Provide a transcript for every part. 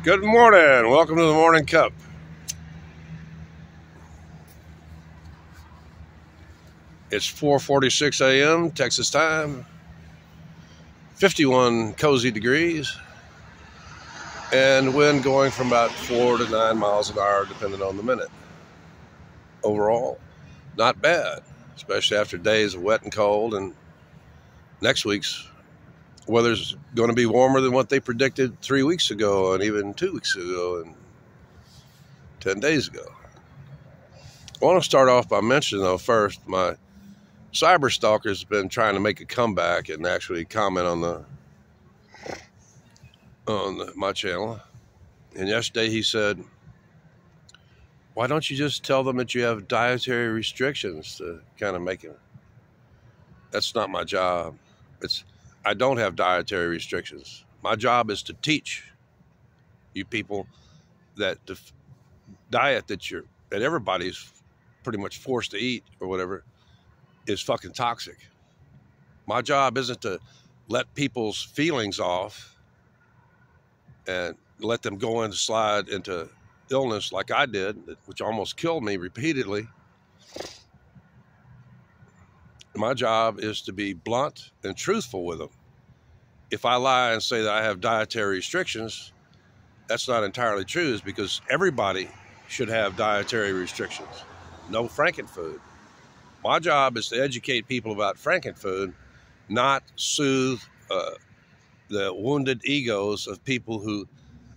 Good morning. Welcome to the Morning Cup. It's 4:46 a.m. Texas time. 51 cozy degrees. And wind going from about 4 to 9 miles an hour, depending on the minute. Overall, not bad, especially after days of wet and cold. And next week's weather's going to be warmer than what they predicted 3 weeks ago, and even 2 weeks ago, and 10 days ago. I want to start off by mentioning, though, first, my cyber stalker's been trying to make a comeback and actually comment on my channel. And yesterday he said, "Why don't you just tell them that you have dietary restrictions to kind of make it?" That's not my job. I don't have dietary restrictions. My job is to teach you people that the diet that everybody's pretty much forced to eat or whatever is fucking toxic. My job isn't to let people's feelings off and let them go and slide into illness like I did, which almost killed me repeatedly. My job is to be blunt and truthful with them. If I lie and say that I have dietary restrictions, that's not entirely true, is because everybody should have dietary restrictions. No frankenfood. My job is to educate people about frankenfood, not soothe the wounded egos of people who,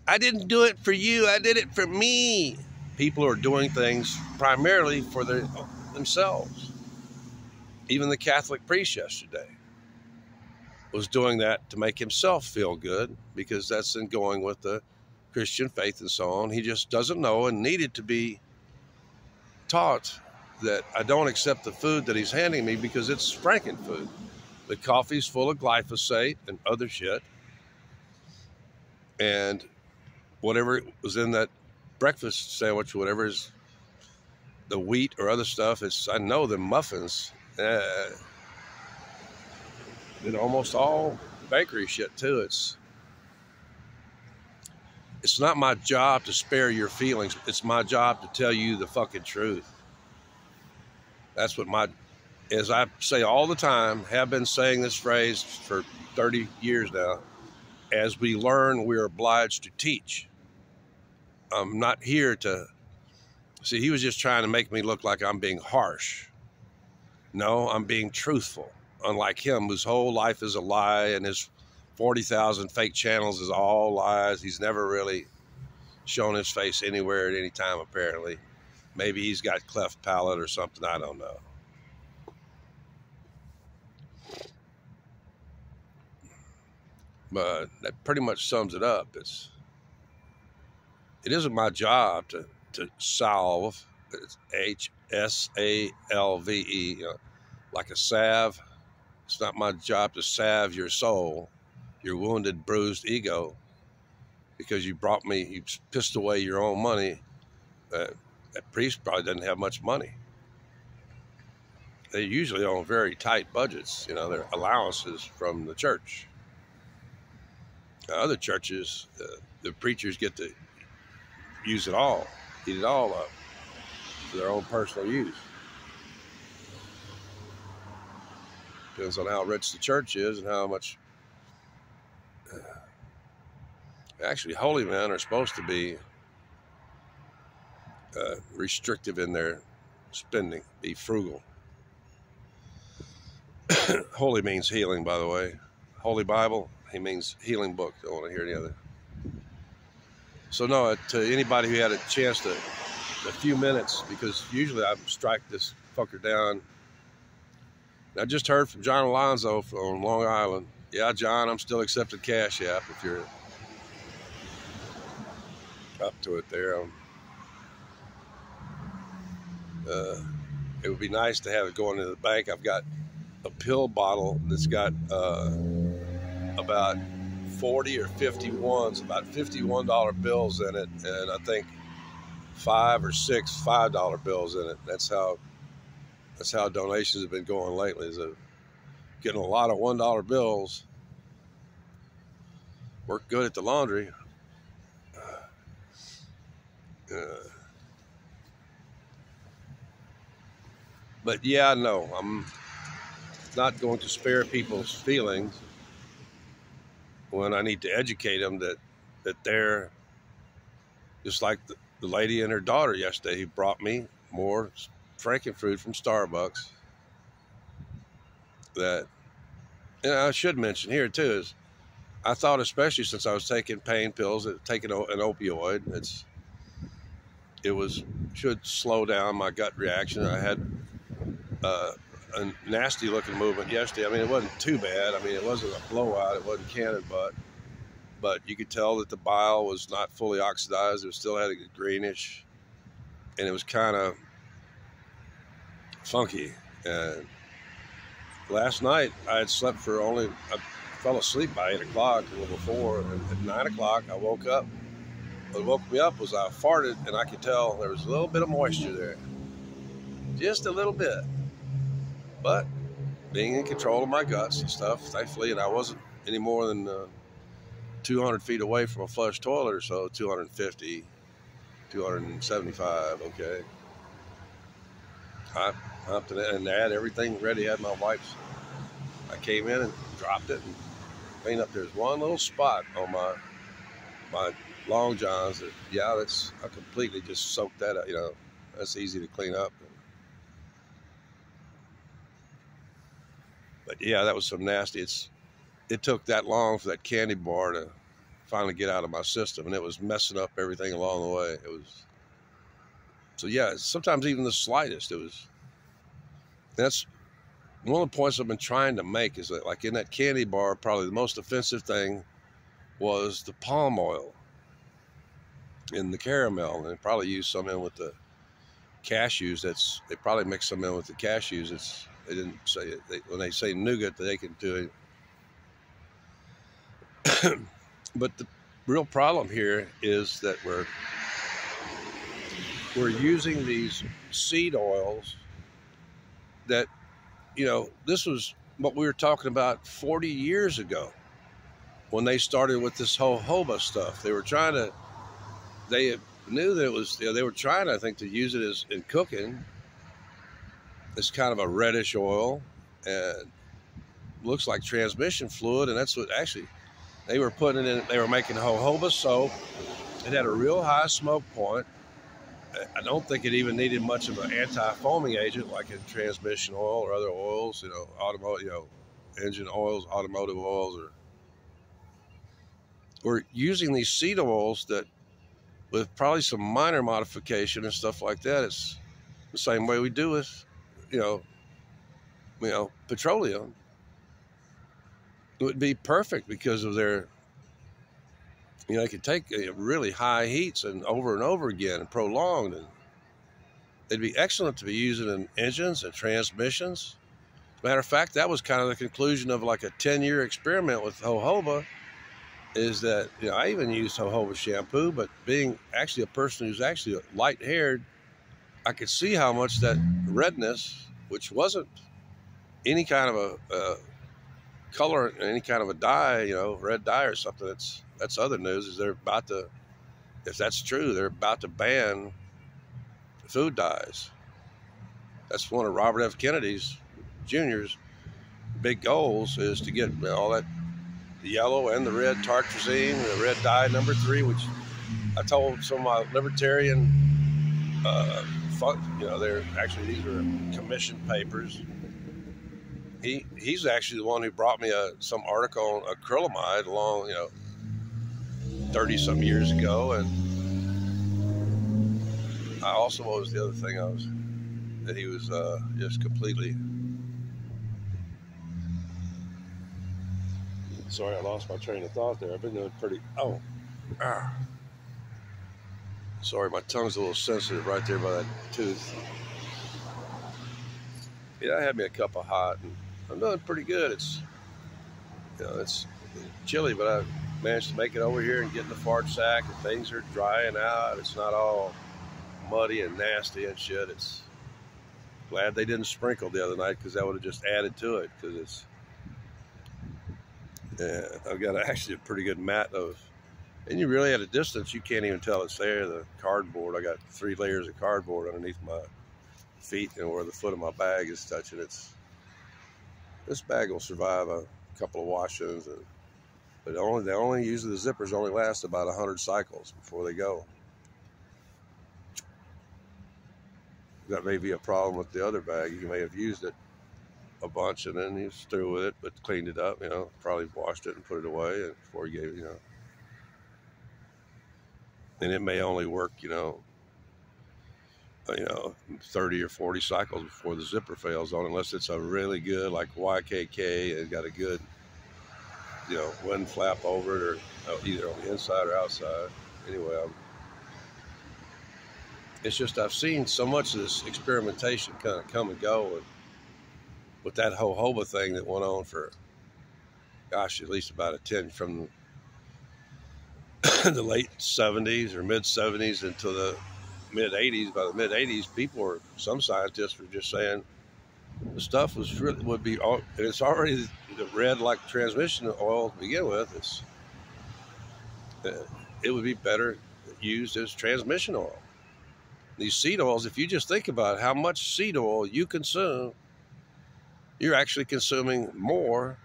"I didn't do it for you, I did it for me." People are doing things primarily for themselves. Even the Catholic priest yesterday was doing that to make himself feel good, because that's in going with the Christian faith and so on. He just doesn't know and needed to be taught that I don't accept the food that he's handing me because it's frankenfood. The coffee's full of glyphosate and other shit. And whatever was in that breakfast sandwich, whatever is the wheat or other stuff, I know the muffins, almost all bakery shit too. It's not my job to spare your feelings. It's my job to tell you the fucking truth. That's what as I say all the time, have been saying this phrase for 30 years now, as we learn, we're obliged to teach. I'm not here to, see, he was just trying to make me look like I'm being harsh. No, I'm being truthful. Unlike him, whose whole life is a lie, and his 40,000 fake channels is all lies. He's never really shown his face anywhere at any time, apparently. Maybe he's got cleft palate or something, I don't know. But that pretty much sums it up. It isn't my job to salve. It's HSALVE, like a salve. It's not my job to salve your soul, your wounded, bruised ego, because you pissed away your own money. That priest probably doesn't have much money. They usually on very tight budgets, their allowances from the church. Other churches, the preachers get to use it all, eat it all up for their own personal use. Depends on how rich the church is and how much. Actually, holy men are supposed to be restrictive in their spending, be frugal. Holy means healing, by the way. Holy Bible, he means healing book. Don't want to hear any other. So no, to anybody who had a chance a few minutes, because usually I strike this fucker down. I just heard from John Alonzo on Long Island. Yeah, John, I'm still accepting Cash App if you're up to it there. It would be nice to have it going into the bank. I've got a pill bottle that's got about 40 or 50 ones, about $51 bills in it, and I think 5 or 6 $5 bills in it. That's how donations have been going lately. Is getting a lot of $1 bills. Work good at the laundry. Uh, but yeah, no, I'm not going to spare people's feelings when I need to educate them that they're just like the lady and her daughter yesterday who brought me more frankenfruit from Starbucks. That, and I should mention here too, is I thought, especially since I was taking pain pills, taking an opioid, it was should slow down my gut reaction. I had uh, a nasty looking movement yesterday. I mean, it wasn't too bad. I mean, it wasn't a blowout. It wasn't cannon butt, but you could tell that the bile was not fully oxidized. It still had a greenish, and it was kind of funky. And last night I had slept for I fell asleep by 8 o'clock, a little before, and at 9 o'clock I woke up. What woke me up was I farted, and I could tell there was a little bit of moisture there, just a little bit. But being in control of my guts and stuff, thankfully, and I wasn't any more than 200 feet away from a flush toilet or so, 250, 275, okay. I hopped in and I had everything ready, had my wipes. I came in and dropped it and cleaned up. There's one little spot on my long johns that, yeah, I completely just soaked that up, that's easy to clean up. But yeah, that was some nasty. It took that long for that candy bar to finally get out of my system, and it was messing up everything along the way. So yeah, sometimes even the slightest, that's one of the points I've been trying to make, is that, like, in that candy bar, probably the most offensive thing was the palm oil in the caramel, and they probably used some in with the cashews. They probably mixed some in with the cashews. They didn't say it. When they say nougat, they can do it. But the real problem here is that we're using these seed oils that, this was what we were talking about 40 years ago when they started with this jojoba stuff. They knew that it was, they were trying, I think, to use it as in cooking. It's kind of a reddish oil and looks like transmission fluid, and that's what actually they were putting it in. They were making jojoba soap. It had a real high smoke point. I don't think it even needed much of an anti-foaming agent like in transmission oil or other oils, automotive, engine oils, automotive oils, or we're using these seed oils that, with probably some minor modification and stuff like that, it's the same way we do with, petroleum. It would be perfect because of their, they could take really high heats and over again and prolonged, and it'd be excellent to be using in engines and transmissions. Matter of fact, that was kind of the conclusion of like a 10-year experiment with jojoba, is that, I even used jojoba shampoo, but being actually a person who's actually light-haired, I could see how much that redness, which wasn't any kind of a color, any kind of a dye, red dye or something. That's other news, is they're about to, if that's true, they're about to ban food dyes. That's one of Robert F. Kennedy's Jr.'s big goals, is to get all that, the yellow and the red tartrazine, the red dye number 3, which I told some of my libertarian, they're actually, these are commissioned papers. He's actually the one who brought me some article on acrylamide along, 30-some years ago. And I also, what was the other thing that he was just completely, sorry, I lost my train of thought there. I've been doing sorry, my tongue's a little sensitive right there by that tooth. Yeah, I had me a cup of hot, and I'm doing pretty good. It's chilly, but I managed to make it over here and get in the fart sack, and things are drying out. It's not all muddy and nasty and shit. It's glad they didn't sprinkle the other night, because that would have just added to it, because I've got actually a pretty good mat of And you really, at a distance, you can't even tell it's there. The cardboard, I got 3 layers of cardboard underneath my feet, and where the foot of my bag is touching. This bag will survive a couple of washings, but usually the zippers only last about 100 cycles before they go. That may be a problem with the other bag. You may have used it a bunch and then he's through with it, but cleaned it up, probably washed it and put it away and before he gave it, and it may only work, 30 or 40 cycles before the zipper fails on, unless it's a really good, like YKK, and got a good, wind flap over it, or either on the inside or outside. Anyway, it's just, I've seen so much of this experimentation kind of come and go, and with that jojoba thing that went on for, gosh, at least about from the late 70s or mid 70s until the mid 80s. By the mid 80s, some scientists were just saying the stuff would be, and it's already red like transmission oil to begin with. It would be better used as transmission oil. These seed oils, if you just think about how much seed oil you consume, you're actually consuming more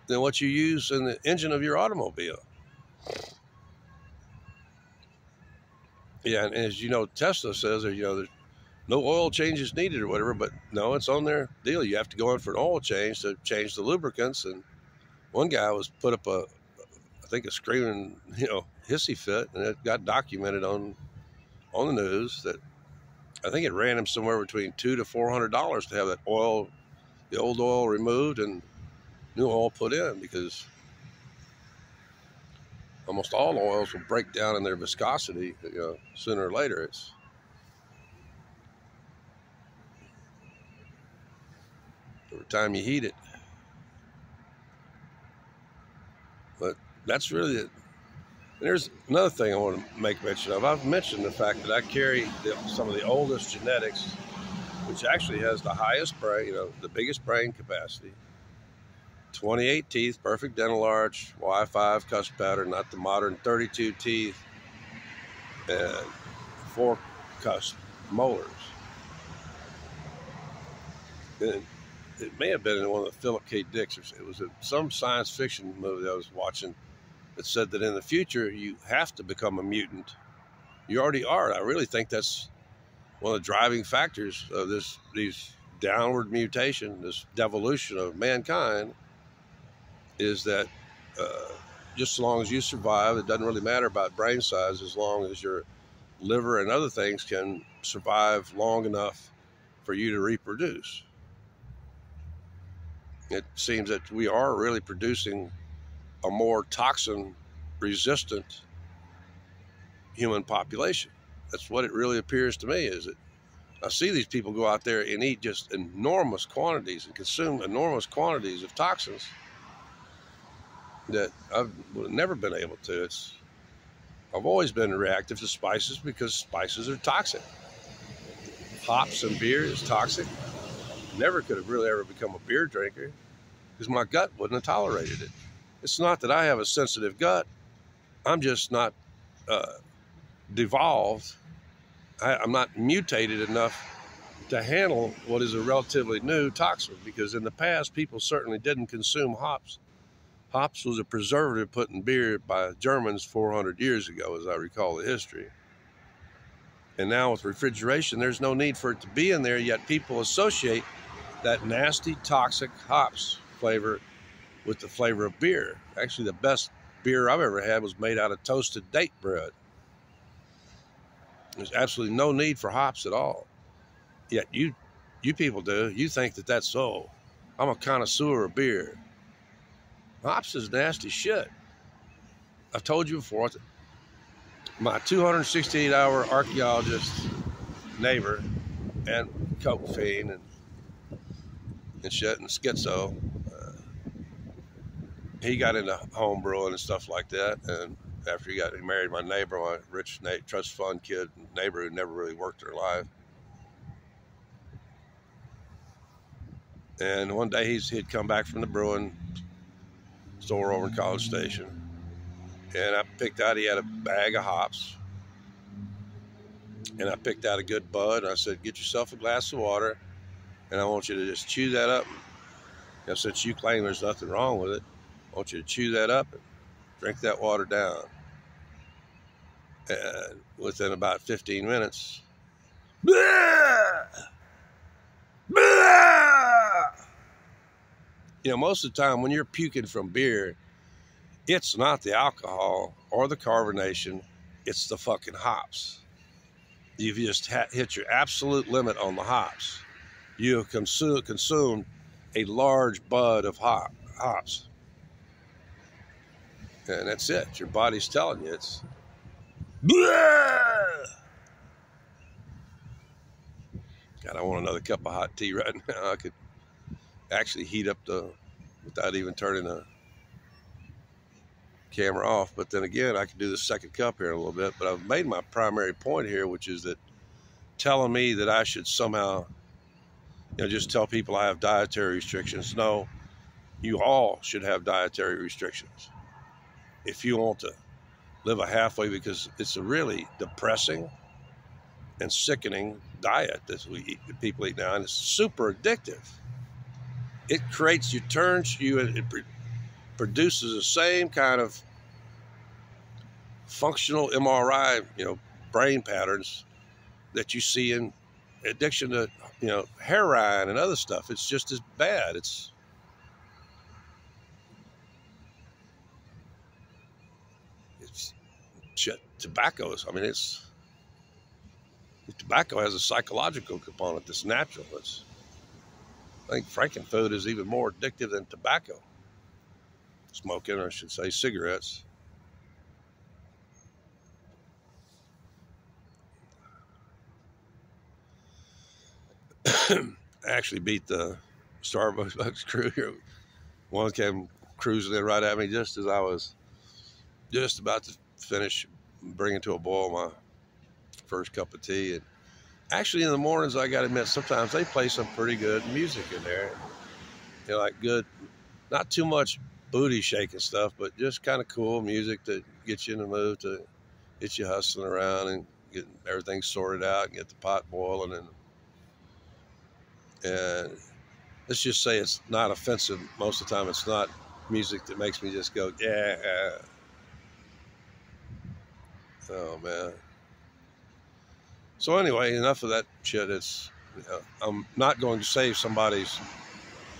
than what you use in the engine of your automobile. Yeah, and as you know, Tesla says, there's no oil changes needed or whatever, but no, it's on their deal. You have to go in for an oil change to change the lubricants. And one guy was put up a screaming, hissy fit, and it got documented on the news that I think it ran him somewhere between $200 to $400 to have that oil, the old oil removed and new oil put in, because almost all oils will break down in their viscosity, sooner or later. It's every time you heat it. But that's really it. There's another thing I want to make mention of. I've mentioned the fact that I carry some of the oldest genetics, which actually has the highest brain, the biggest brain capacity. 28 teeth, perfect dental arch, Y5 cusp pattern, not the modern 32 teeth, and 4 cusp molars. And it may have been in one of the Philip K. Dick's. It was some science fiction movie I was watching that said that in the future you have to become a mutant. You already are. I really think that's one of the driving factors of these downward mutation, this devolution of mankind, is that just as long as you survive, it doesn't really matter about brain size, as long as your liver and other things can survive long enough for you to reproduce. It seems that we are really producing a more toxin-resistant human population. That's what it really appears to me. Is that I see these people go out there and eat just enormous quantities and consume enormous quantities of toxins that I've never been able to. I've always been reactive to spices because spices are toxic. Hops and beer is toxic. Never could have really ever become a beer drinker because my gut wouldn't have tolerated it. It's not that I have a sensitive gut. I'm just not devolved. I'm not mutated enough to handle what is a relatively new toxin, because in the past, people certainly didn't consume hops. Hops was a preservative put in beer by Germans 400 years ago, as I recall the history. And now with refrigeration, there's no need for it to be in there, yet people associate that nasty, toxic hops flavor with the flavor of beer. Actually, the best beer I've ever had was made out of toasted date bread. There's absolutely no need for hops at all. Yet you people do. You think that that's so. I'm a connoisseur of beer. Hops is nasty shit. I've told you before, my 268-hour archaeologist neighbor and coke fiend and shit and schizo, he got into home brewing and stuff like that. And after he married my neighbor, my rich trust fund kid neighbor who never really worked her life. And one day he'd come back from the brewing store over in College Station. And I picked out, he had a bag of hops. And I picked out a good bud. And I said, get yourself a glass of water, and I want you to just chew that up. And since you claim there's nothing wrong with it, I want you to chew that up and drink that water down. And within about 15 minutes, blah, blah. You know, most of the time when you're puking from beer, it's not the alcohol or the carbonation, it's the fucking hops. You've just hit your absolute limit on the hops. You have consumed a large bud of hops. And that's it. Your body's telling you it's... Blah! God, I want another cup of hot tea right now. I could actually heat up without even turning the camera off. But then again, I could do the second cup here in a little bit. But I've made my primary point here, which is that telling me that I should somehow, just tell people I have dietary restrictions. No, you all should have dietary restrictions if you want to live a halfway, because it's a really depressing and sickening diet that people eat now, and it's super addictive. It turns you, it produces the same kind of functional MRI, brain patterns that you see in addiction to, heroin and other stuff. It's just as bad. It's shit. Tobacco has a psychological component that's natural. I think frankenfood is even more addictive than tobacco. Smoking, or I should say cigarettes. I actually beat the Starbucks crew here. One came cruising in right at me just as I was just about to finish bringing to a boil my first cup of tea. And actually in the mornings, I got to admit, sometimes they play some pretty good music in there. Like good, not too much booty shaking stuff, but just kind of cool music that gets you in the mood, to get you hustling around and get everything sorted out and get the pot boiling. And let's just say it's not offensive. Most of the time, it's not music that makes me just go, yeah. Oh, man. So anyway, enough of that shit. I'm not going to save somebody's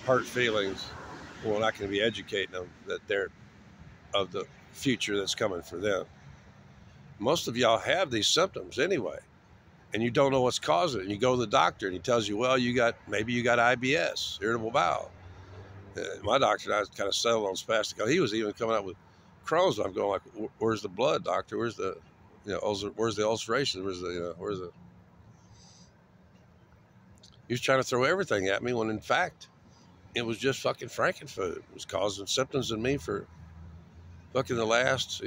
hurt feelings when I'm not going to be educating them that they're of the future that's coming for them. Most of y'all have these symptoms anyway, and you don't know what's causing it. And you go to the doctor and he tells you, well, maybe you got IBS, irritable bowel. My doctor and I kind of settled on spastic. He was even coming up with Crohn's. I'm going like, where's the blood, doctor? Where's the, where's the ulceration? Where's the? He was trying to throw everything at me when in fact it was just fucking frankenfood. It was causing symptoms in me for fucking the last,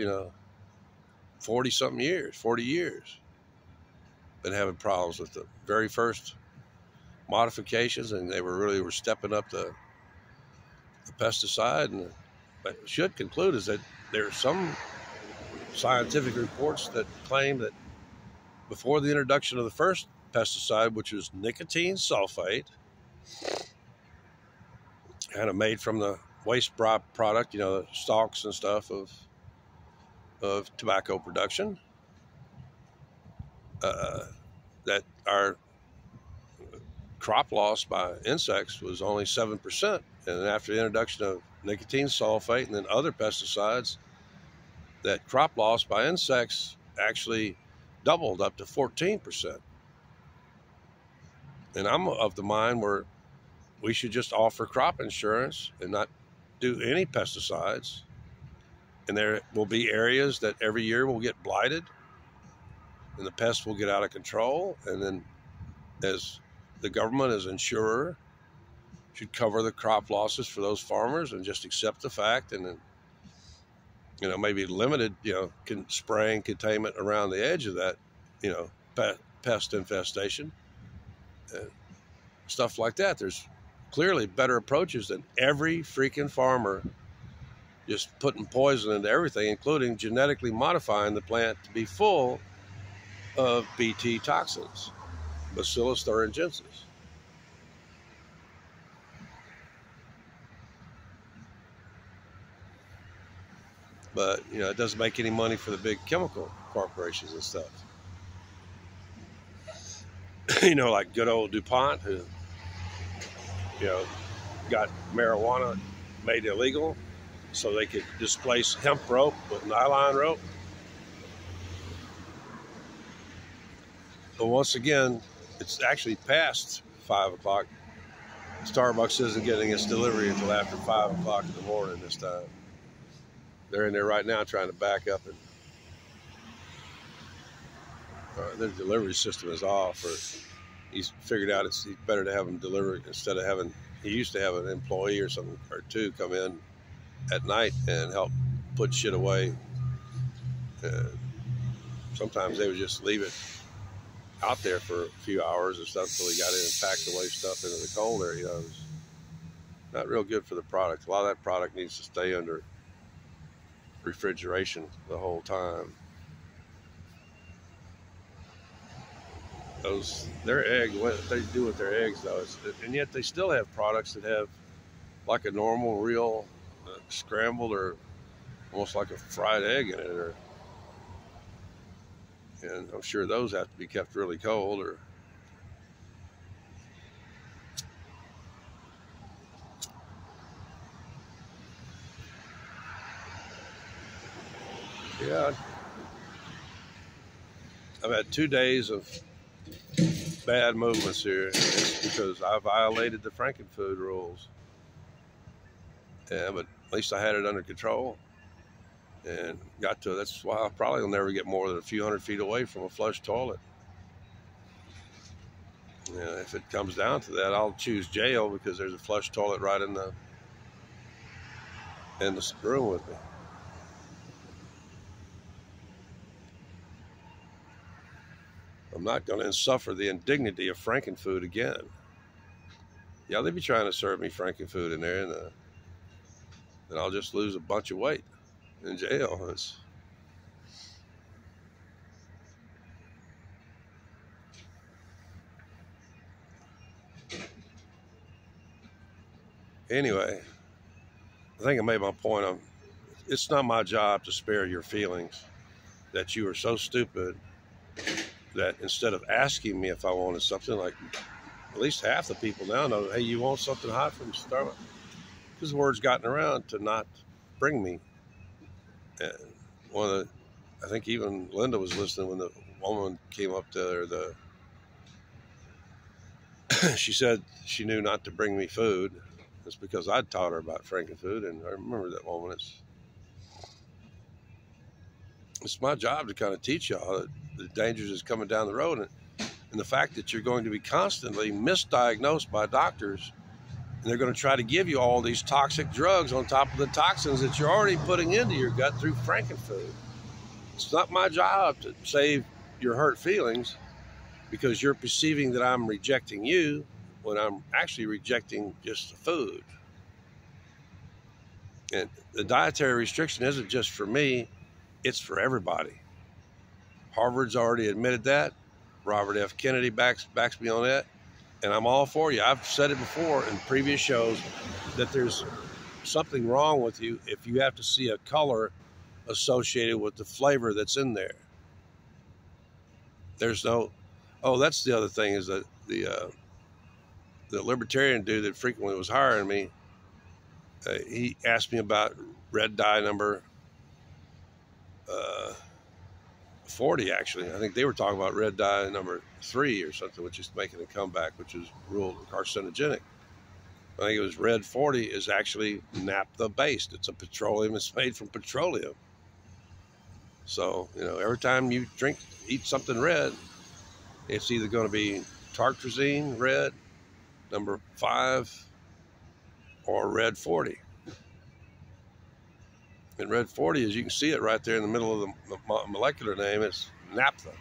40 years. Been having problems with the very first modifications, and they were stepping up the pesticide. And what I should conclude is that there are some scientific reports that claim that before the introduction of the first pesticide, which was nicotine sulfate, kind of made from the waste product, the stalks and stuff of tobacco production, that our crop loss by insects was only 7%. And after the introduction of nicotine sulfate and then other pesticides, that crop loss by insects actually doubled up to 14%. And I'm of the mind where we should just offer crop insurance and not do any pesticides. And there will be areas that every year will get blighted and the pests will get out of control. And then as the government as insurer should cover the crop losses for those farmers and just accept the fact, and then, maybe limited, spraying containment around the edge of that, pest infestation and stuff like that. There's clearly better approaches than every freaking farmer just putting poison into everything, including genetically modifying the plant to be full of Bt toxins, Bacillus thuringiensis. But, you know, it doesn't make any money for the big chemical corporations and stuff. You know, like good old DuPont, who, you know, got marijuana made illegal so they could displace hemp rope with nylon rope. But once again, it's actually past 5 o'clock. Starbucks isn't getting its delivery until after 5 o'clock in the morning this time. They're in there right now trying to back up, and their delivery system is off, or he's figured out it's better to have them deliver instead of having, he used to have an employee or something or two come in at night and help put shit away. Sometimes they would just leave it out there for a few hours or stuff until he got in and packed away stuff into the cold area. It was not real good for the product. A lot of that product needs to stay under refrigeration the whole time. Their egg, what they do with their eggs though, and yet they still have products that have like a normal, real scrambled or almost like a fried egg in it, and I'm sure those have to be kept really cold. Or yeah, I've had 2 days of bad movements here. It's because I violated the Frankenfood rules. Yeah, but at least I had it under control and got to. That's why I probably will never get more than a few hundred feet away from a flush toilet. Yeah, if it comes down to that, I'll choose jail because there's a flush toilet right in the room with me. I'm not going to suffer the indignity of Frankenfood again. Yeah, they'd be trying to serve me Frankenfood in there, and then I'll just lose a bunch of weight in jail. Anyway, I think I made my point. It's not my job to spare your feelings that you are so stupid that instead of asking me if I wanted something, like at least half the people now know, hey, you want something hot from Starbucks? Because the word's gotten around to not bring me. And I think even Linda was listening when the woman came up to her. She said she knew not to bring me food. It's because I'd taught her about Frankenfood, and I remember that woman. It's my job to kind of teach y'all that the dangers is coming down the road, and the fact that you're going to be constantly misdiagnosed by doctors, and they're going to try to give you all these toxic drugs on top of the toxins that you're already putting into your gut through Frankenfood. It's not my job to save your hurt feelings because you're perceiving that I'm rejecting you when I'm actually rejecting just the food. And the dietary restriction isn't just for me, it's for everybody. Harvard's already admitted that. Robert F. Kennedy backs me on that. And I'm all for you. I've said it before in previous shows that there's something wrong with you if you have to see a color associated with the flavor that's in there. There's no, oh, that's the other thing is that the libertarian dude that frequently was hiring me, he asked me about red dye number 40, actually. I think they were talking about red dye number 3 or something, which is making a comeback, which is ruled carcinogenic. I think it was red 40 is actually naphtha based. It's a petroleum. It's made from petroleum. So, you know, every time you eat something red, it's either going to be tartrazine red number 5 or red 40. And red 40, as you can see it right there in the middle of the molecular name, it's naphtha.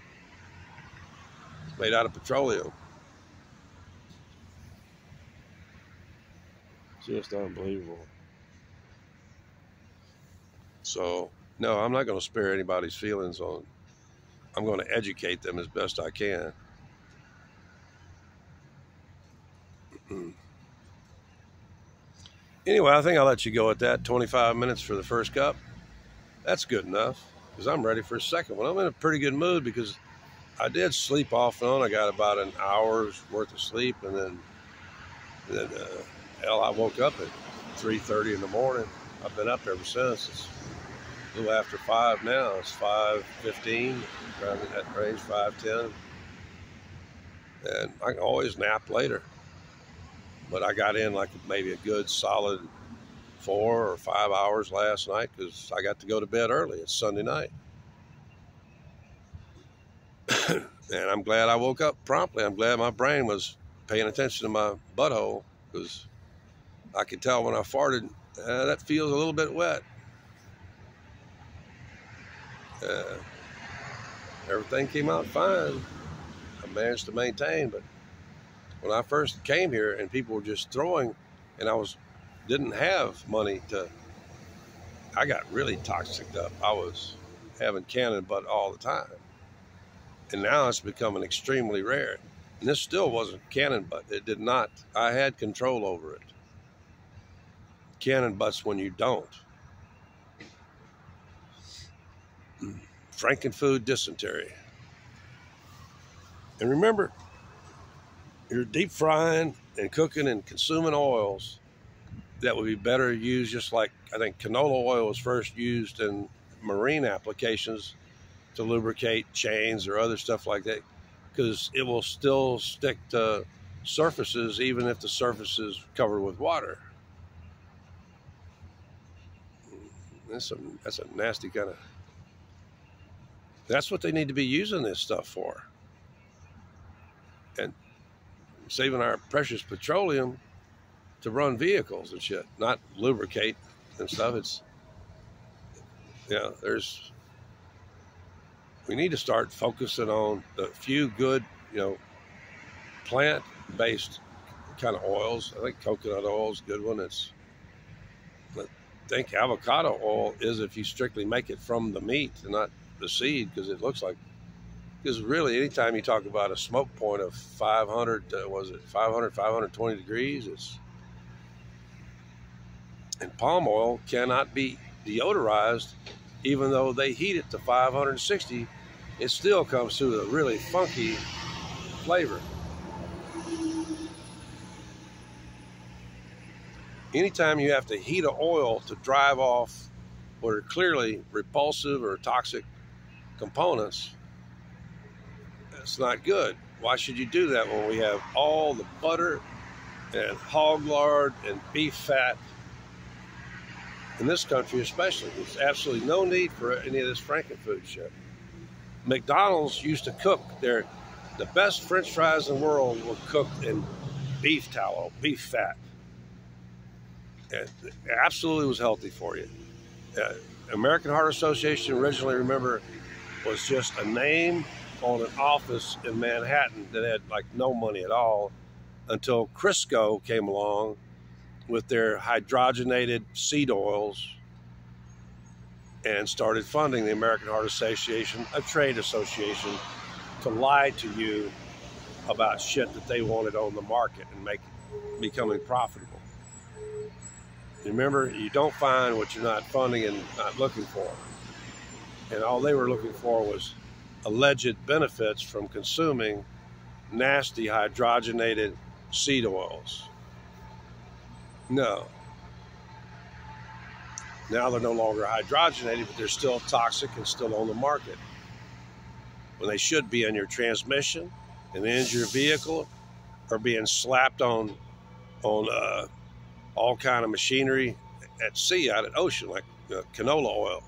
It's made out of petroleum. Just unbelievable. So, no, I'm not going to spare anybody's feelings on. I'm going to educate them as best I can. Anyway, I think I'll let you go at that. 25 minutes for the first cup. That's good enough because I'm ready for a second one. I'm in a pretty good mood because I did sleep off and on. I got about an hour's worth of sleep, and then hell, I woke up at 3:30 in the morning. I've been up ever since. It's a little after 5 now. It's 5:15, around in that range, 5:10. And I can always nap later. But I got in like maybe a good solid 4 or 5 hours last night because I got to go to bed early. It's Sunday night. And I'm glad I woke up promptly. I'm glad my brain was paying attention to my butthole because I could tell when I farted, that feels a little bit wet. Everything came out fine. I managed to maintain, but when I first came here and people were just throwing, and didn't have money I got really toxic up. I was having cannon butt all the time. And now it's becoming extremely rare. And this still wasn't cannon butt. It did not. I had control over it. Cannon butt's when you don't. Frankenfood dysentery. And remember, you're deep frying and cooking and consuming oils that would be better used, just like I think canola oil was first used in marine applications to lubricate chains or other stuff like that, because it will still stick to surfaces even if the surface is covered with water. That's a nasty kind of. That's what they need to be using this stuff for, and saving our precious petroleum to run vehicles and shit, not lubricate and stuff. We need to start focusing on the few good, plant-based kind of oils. I think coconut oil is a good one. I think avocado oil is if you strictly make it from the meat and not the seed, because really anytime you talk about a smoke point of 500, 520 degrees, and palm oil cannot be deodorized. Even though they heat it to 560, it still comes to a really funky flavor. Anytime you have to heat an oil to drive off what are clearly repulsive or toxic components, that's not good. Why should you do that when we have all the butter and hog lard and beef fat in this country especially? There's absolutely no need for any of this Frankenfood shit. McDonald's used to cook the best French fries in the world were cooked in beef tallow, beef fat. It absolutely was healthy for you. American Heart Association originally, remember, was just a name on an office in Manhattan that had like no money at all until Crisco came along with their hydrogenated seed oils and started funding the American Heart Association, a trade association, to lie to you about shit that they wanted on the market and becoming profitable. Remember, you don't find what you're not funding and not looking for. And all they were looking for was alleged benefits from consuming nasty hydrogenated seed oils. No. Now they're no longer hydrogenated, but they're still toxic and still on the market. When they should be in your transmission and in your vehicle, or being slapped on all kind of machinery at sea, out at ocean, like canola oil.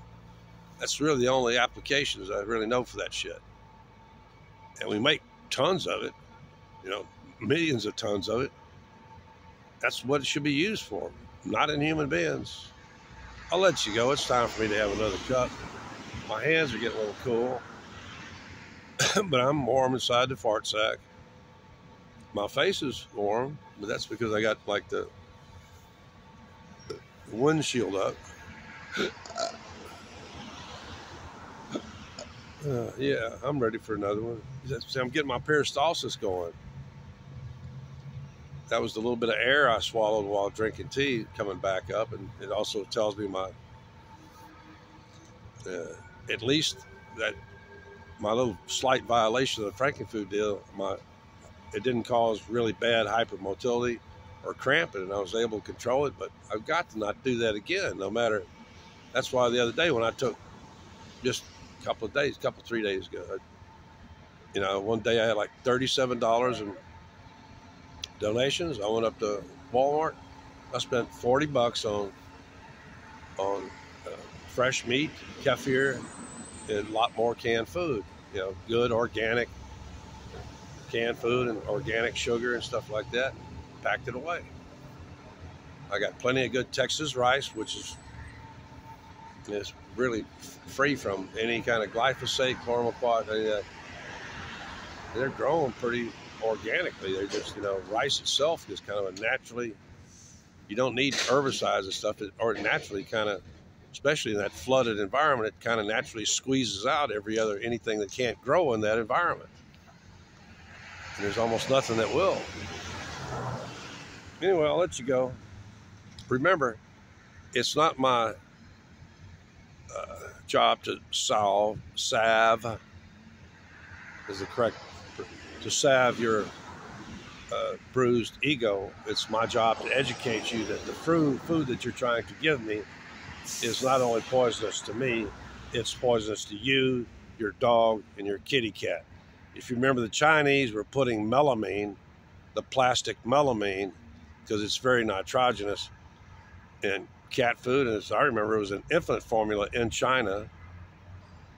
That's really the only applications I really know for that shit. And we make tons of it, millions of tons of it. That's what it should be used for, not in human beings. I'll let you go. It's time for me to have another cup. My hands are getting a little cool, but I'm warm inside the fart sack. My face is warm, but that's because I got like the windshield up. Yeah, I'm ready for another one. See, I'm getting my peristalsis going. That was the little bit of air I swallowed while drinking tea coming back up, and it also tells me my at least that my little slight violation of the frankenfood deal, it didn't cause really bad hypermotility or cramping, and I was able to control it. But I've got to not do that again, no matter. That's why the other day when I took just a couple of days, 3 days ago, one day I had like $37 in donations. I went up to Walmart. I spent $40 on fresh meat, kefir, and a lot more canned food. Good organic canned food and organic sugar and stuff like that. Packed it away. I got plenty of good Texas rice, which is really free from any kind of glyphosate, chloromaphat, any of that. They're growing pretty organically. They're just, rice itself is kind of a naturally, you don't need herbicides and stuff, or naturally kind of, especially in that flooded environment, it kind of naturally squeezes out anything that can't grow in that environment. And there's almost nothing that will. Anyway, I'll let you go. Remember, it's not my job to salve is the correct, to salve your bruised ego. It's my job to educate you that the food that you're trying to give me is not only poisonous to me, it's poisonous to you, your dog, and your kitty cat. If you remember, the Chinese were putting melamine, the plastic melamine, because it's very nitrogenous, in cat food. And as I remember, it was an infant formula in China,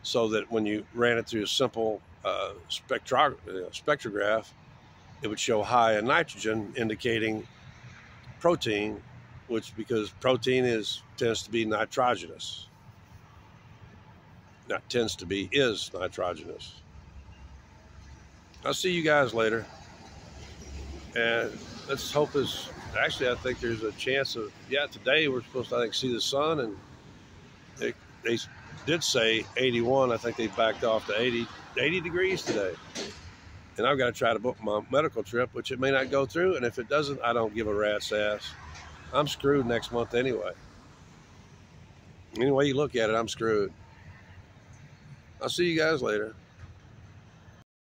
so that when you ran it through a simple spectrograph, it would show high in nitrogen, indicating protein, because protein tends to be nitrogenous. Not tends to be, is nitrogenous. I'll see you guys later. And let's hope actually, I think there's a chance of, today we're supposed to, see the sun, and they did say 81. I think they backed off to 80 degrees today. And I've got to try to book my medical trip, which it may not go through. And if it doesn't, I don't give a rat's ass. I'm screwed next month anyway. Any way you look at it, I'm screwed. I'll see you guys later.